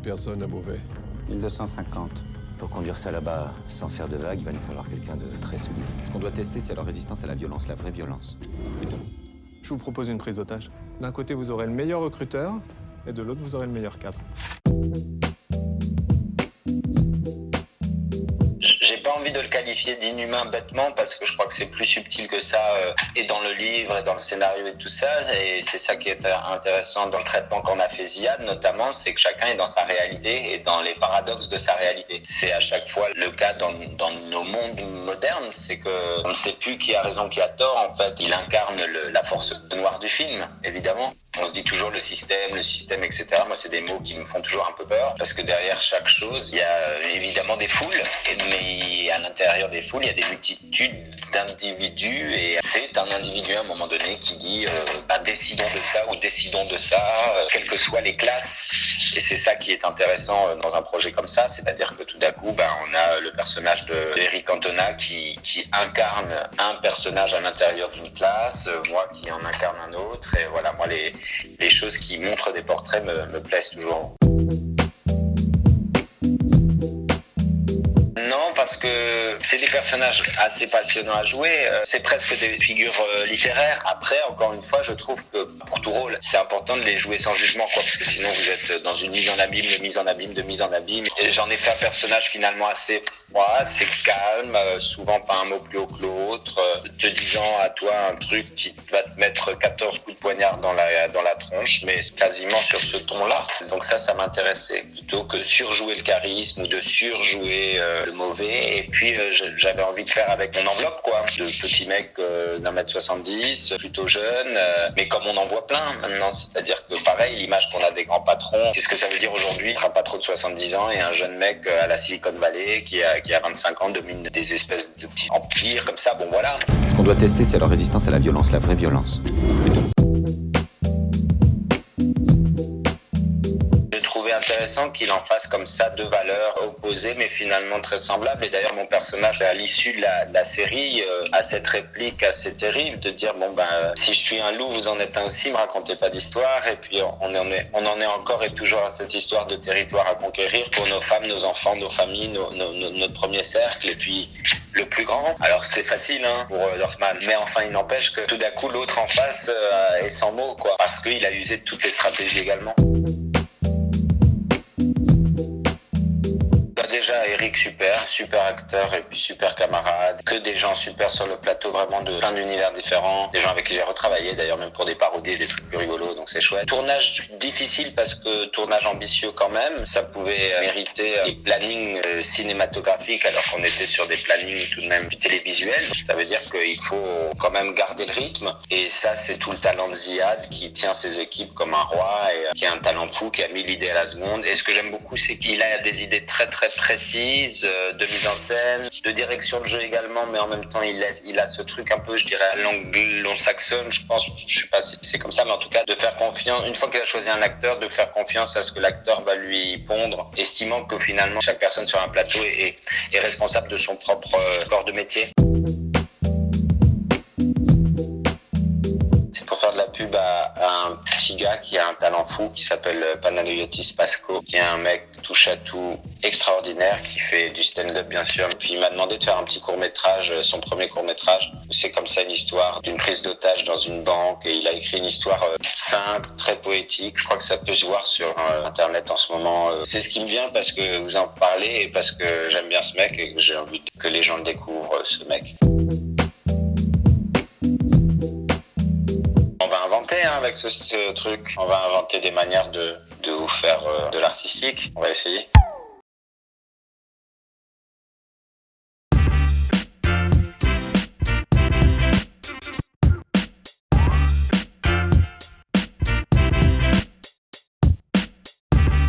personnes à Beauvais? 1250. Pour conduire ça là-bas sans faire de vagues, il va nous falloir quelqu'un de très solide. Ce qu'on doit tester, c'est leur résistance à la violence, la vraie violence. Je vous propose une prise d'otage. D'un côté, vous aurez le meilleur recruteur, et de l'autre, vous aurez le meilleur cadre. J'ai pas envie de le qualifier d'inhumain bêtement parce que je crois que c'est plus subtil que ça et dans le livre et dans le scénario et tout ça, et c'est ça qui est intéressant dans le traitement qu'on a fait Ziad notamment, c'est que chacun est dans sa réalité et dans les paradoxes de sa réalité. C'est à chaque fois le cas dans nos mondes modernes, c'est que on ne sait plus qui a raison, qui a tort. En fait, il incarne la force noire du film, évidemment. On se dit toujours le système, etc. Moi, c'est des mots qui me font toujours un peu peur parce que derrière chaque chose, il y a évidemment des foules, mais à l'intérieur des foules, il y a des multitudes d'individus et c'est un individu à un moment donné qui dit décidons de ça ou décidons de ça, quelles que soient les classes. Et c'est ça qui est intéressant dans un projet comme ça, c'est-à-dire que tout d'un coup, on a le personnage d'Eric Cantona qui incarne un personnage à l'intérieur d'une classe, moi qui en incarne un autre, et voilà, moi les choses qui montrent des portraits me plaisent toujours. Non, parce que c'est des personnages assez passionnants à jouer. C'est presque des figures littéraires. Après, encore une fois, je trouve que pour tout rôle, c'est important de les jouer sans jugement, parce que sinon vous êtes dans une mise en abîme, de mise en abîme, de mise en abîme. Et j'en ai fait un personnage finalement assez froid, assez calme, souvent pas un mot plus haut que l'autre, te disant à toi un truc qui va te mettre 14 coups de poignard dans la tronche, mais quasiment sur ce ton-là. Donc ça m'intéressait, plutôt que surjouer le charisme ou de surjouer le mauvais. Et puis j'avais envie de faire avec mon enveloppe, de petit mec d'1m70, plutôt jeune, mais comme on en voit plein maintenant, c'est-à-dire que pareil, l'image qu'on a des grands patrons, qu'est-ce que ça veut dire aujourd'hui, être un patron de 70 ans et un jeune mec à la Silicon Valley qui a 25 ans domine des espèces de petits empires comme ça, bon voilà. Ce qu'on doit tester, c'est leur résistance à la violence, la vraie violence. Intéressant qu'il en fasse comme ça deux valeurs opposées mais finalement très semblables. Et d'ailleurs mon personnage à l'issue de la série a cette réplique assez terrible de dire si je suis un loup, vous en êtes un aussi, me racontez pas d'histoire. Et puis on en est encore et toujours à cette histoire de territoire à conquérir pour nos femmes, nos enfants, nos familles, notre premier cercle et puis le plus grand. Alors c'est facile pour Dorfman, mais enfin il n'empêche que tout d'un coup l'autre en face est sans mots, parce qu'il a usé de toutes les stratégies également. Déjà Eric super acteur et puis super camarade, que des gens super sur le plateau, vraiment de plein d'univers différents, des gens avec qui j'ai retravaillé d'ailleurs même pour des parodies et des trucs plus rigolos, donc c'est chouette. Tournage difficile parce que tournage ambitieux quand même, ça pouvait mériter des plannings cinématographiques alors qu'on était sur des plannings tout de même plus télévisuels. Ça veut dire qu'il faut quand même garder le rythme et ça c'est tout le talent de Ziad qui tient ses équipes comme un roi et qui a un talent fou, qui a 1000 idées à la seconde. Et ce que j'aime beaucoup c'est qu'il a des idées très précise, de mise en scène, de direction de jeu également, mais en même temps il a ce truc un peu, je dirais, à l'anglo-saxonne, je pense, je sais pas si c'est comme ça, mais en tout cas de faire confiance, une fois qu'il a choisi un acteur, de faire confiance à ce que l'acteur va lui pondre, estimant que finalement chaque personne sur un plateau est responsable de son propre corps de métier. Pour faire de la pub à un petit gars qui a un talent fou qui s'appelle Panagiotis Pasco, qui est un mec touche à tout extraordinaire, qui fait du stand-up bien sûr. Puis il m'a demandé de faire un petit court-métrage, son premier court-métrage. C'est comme ça une histoire d'une prise d'otage dans une banque et il a écrit une histoire simple, très poétique. Je crois que ça peut se voir sur internet en ce moment. C'est ce qui me vient parce que vous en parlez et parce que j'aime bien ce mec et que j'ai envie que les gens le découvrent, ce mec. On va inventer avec ce truc. On va inventer des manières de vous faire de l'artistique. On va essayer.